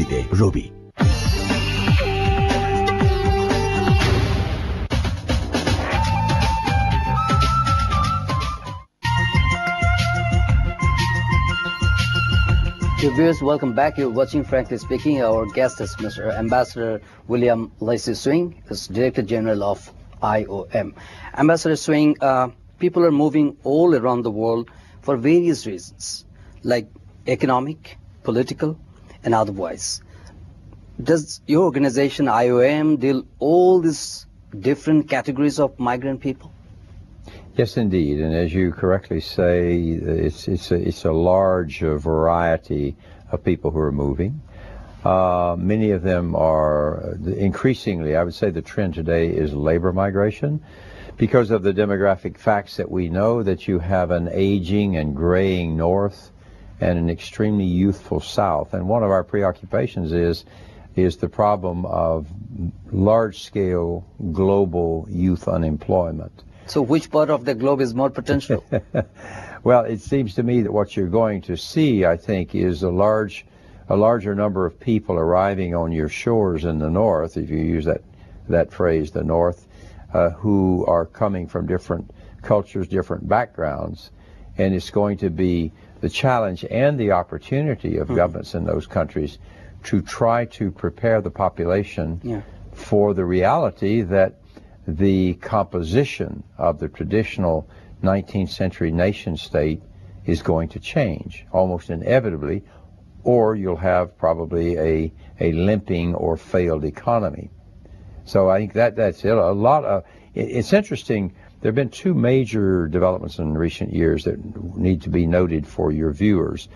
ಇದೆ Ruby. Viewers, welcome back. You're watching Frankly Speaking. Our guest is Mr. Ambassador William Lacy Swing, is Director General of IOM. Ambassador Swing, people are moving all around the world for various reasons, like economic, political, and otherwise. Does your organization, IOM, deal all these different categories of migrant people? Yes, indeed, and as you correctly say, it's a large variety of people who are moving. Many of them are increasingly, I would say the trend today is labor migration, because of the demographic facts that we know that you have an aging and graying north and an extremely youthful south. And one of our preoccupations is the problem of large-scale global youth unemployment. So which part of the globe is more potential? Well, it seems to me that what you're going to see, I think, is a larger number of people arriving on your shores in the north, if you use that phrase, the north, who are coming from different cultures, different backgrounds. And it's going to be the challenge and the opportunity of governments in those countries to try to prepare the population for the reality that the composition of the traditional 19th century nation state is going to change almost inevitably, or you'll have probably a limping or failed economy. So I think that's it. It's interesting. There have been two major developments in recent years that need to be noted for your viewers.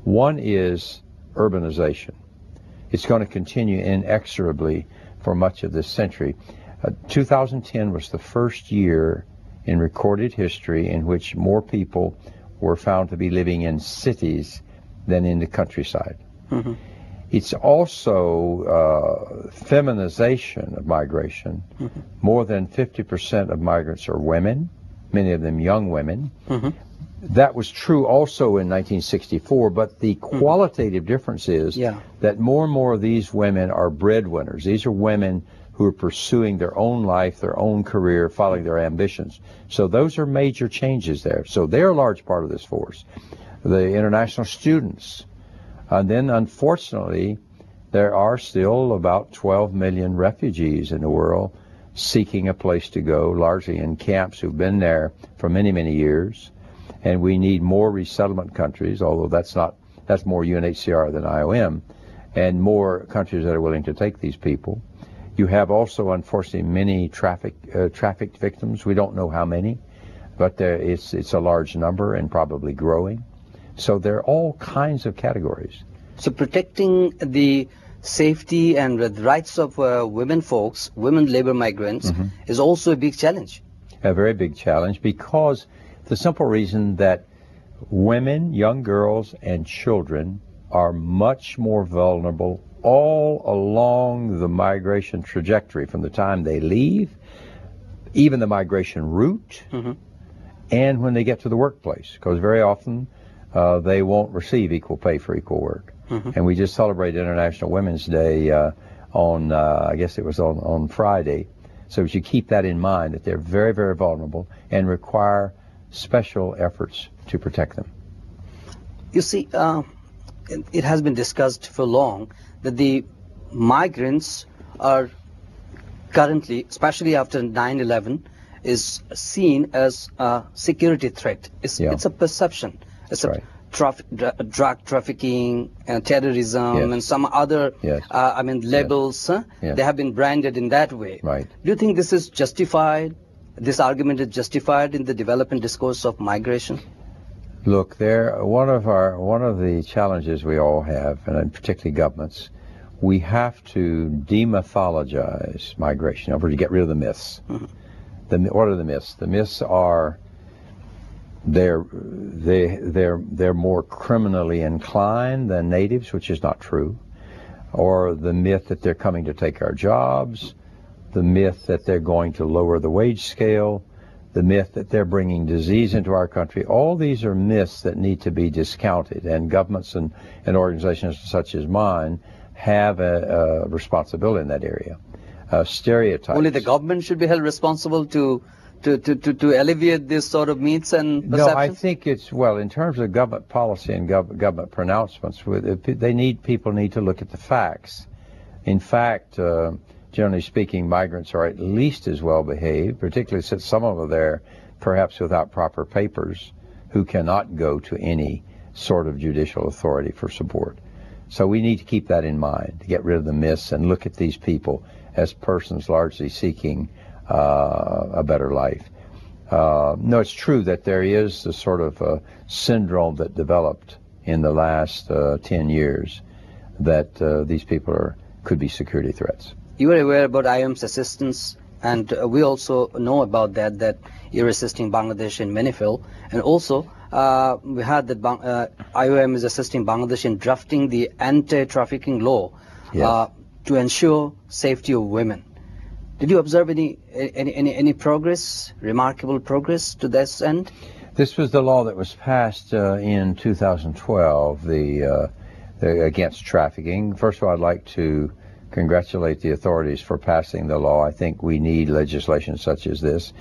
One is urbanization. It's going to continue inexorably for much of this century. 2010 was the first year in recorded history in which more people were found to be living in cities than in the countryside. Mm-hmm. It's also feminization of migration. Mm-hmm. More than 50% of migrants are women, many of them young women. Mm-hmm. That was true also in 1964, but the qualitative difference is that more and more of these women are breadwinners. These are women who are pursuing their own life, their own career, following their ambitions. So those are major changes there. So they're a large part of this force. The international students. And then, unfortunately, there are still about 12 million refugees in the world seeking a place to go, largely in camps who've been there for many, many years. And we need more resettlement countries, although that's more UNHCR than IOM, and more countries that are willing to take these people. You have also, unfortunately, many trafficked victims. We don't know how many, but it's a large number and probably growing. So there are all kinds of categories. So protecting the safety and the rights of women labor migrants, is also a big challenge. A very big challenge, because the simple reason that women, young girls, and children are much more vulnerable all along the migration trajectory, from the time they leave, even the migration route, and when they get to the workplace, because very often they won't receive equal pay for equal work. And we just celebrated International Women's Day on, I guess it was on Friday. So you should keep that in mind, that they're very, very vulnerable and require special efforts to protect them. You see, it has been discussed for long that the migrants are currently, especially after 9/11, is seen as a security threat. It's a perception. It's right. Drug trafficking, terrorism, and some other, labels. They have been branded in that way. Right. Do you think this is justified? This argument is justified in the development discourse of migration? Look, one of the challenges we all have, and particularly governments, we have to demythologize migration in order to get rid of the myths. What are the myths? The myths are they're more criminally inclined than natives, which is not true, or the myth that they're coming to take our jobs, the myth that they're going to lower the wage scale, the myth that they're bringing disease into our country. All these are myths that need to be discounted, and governments and organizations such as mine have a responsibility in that area. Stereotypes. Only the government should be held responsible to alleviate this sort of myths and perceptions? No, I think it's, well, in terms of government policy and government pronouncements, people need to look at the facts. In fact, generally speaking, migrants are at least as well behaved, particularly since some of them are there perhaps without proper papers, who cannot go to any sort of judicial authority for support. So we need to keep that in mind, to get rid of the myths and look at these people as persons largely seeking a better life. No, it's true that there is a sort of syndrome that developed in the last 10 years that these people could be security threats. You are aware about IOM's assistance, and we also know about that you're assisting Bangladesh in many fields, and also we heard that IOM is assisting Bangladesh in drafting the anti-trafficking law. Yes. To ensure safety of women. Did you observe any progress, remarkable progress to this end? This was the law that was passed in 2012, the against trafficking. First of all, I'd like to congratulate the authorities for passing the law. I think we need legislation such as this.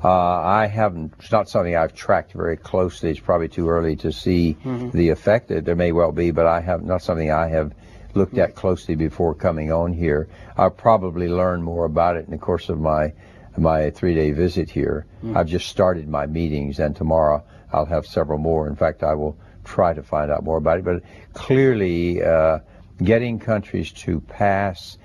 It's not something I've tracked very closely. It's probably too early to see the effect. There may well be, but not something I have looked at closely before coming on here. I'll probably learn more about it in the course of my 3-day visit here. I've just started my meetings, and tomorrow I'll have several more. In fact, I will try to find out more about it. But clearly, getting countries to pass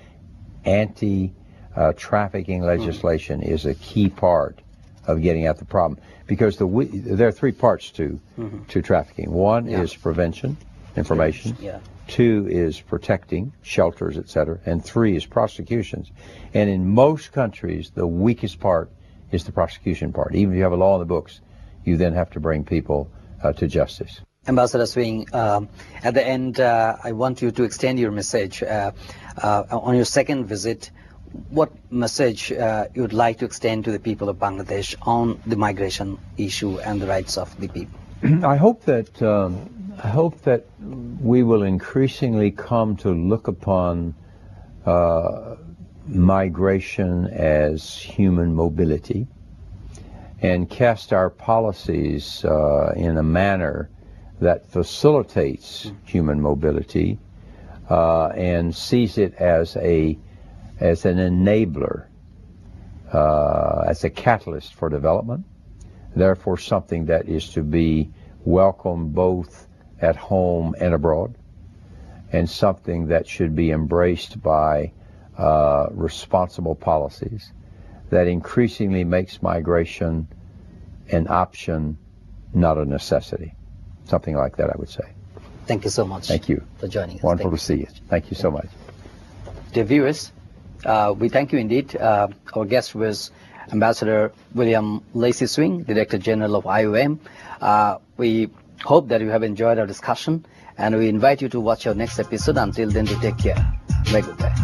anti-trafficking legislation is a key part of getting at the problem, because there are 3 parts to trafficking. One is prevention, information. Yeah. 2 is protecting, shelters, etc. And 3 is prosecutions. And in most countries, the weakest part is the prosecution part. Even if you have a law in the books, you then have to bring people to justice. Ambassador Swing, at the end, I want you to extend your message. On your second visit, what message you would like to extend to the people of Bangladesh on the migration issue and the rights of the people? I hope that we will increasingly come to look upon migration as human mobility, and cast our policies in a manner that facilitates human mobility, and sees it as an enabler, as a catalyst for development. Therefore, something that is to be welcomed both at home and abroad, and something that should be embraced by responsible policies that increasingly makes migration an option, not a necessity. Something like that, I would say. Thank you so much. Thank you for joining us. Wonderful to see you. Thank you so much. Dear viewers, we thank you indeed. Our guest was Ambassador William Lacy Swing, Director General of IOM. We hope that you have enjoyed our discussion, and we invite you to watch our next episode. Until then, take care. Bye, goodbye.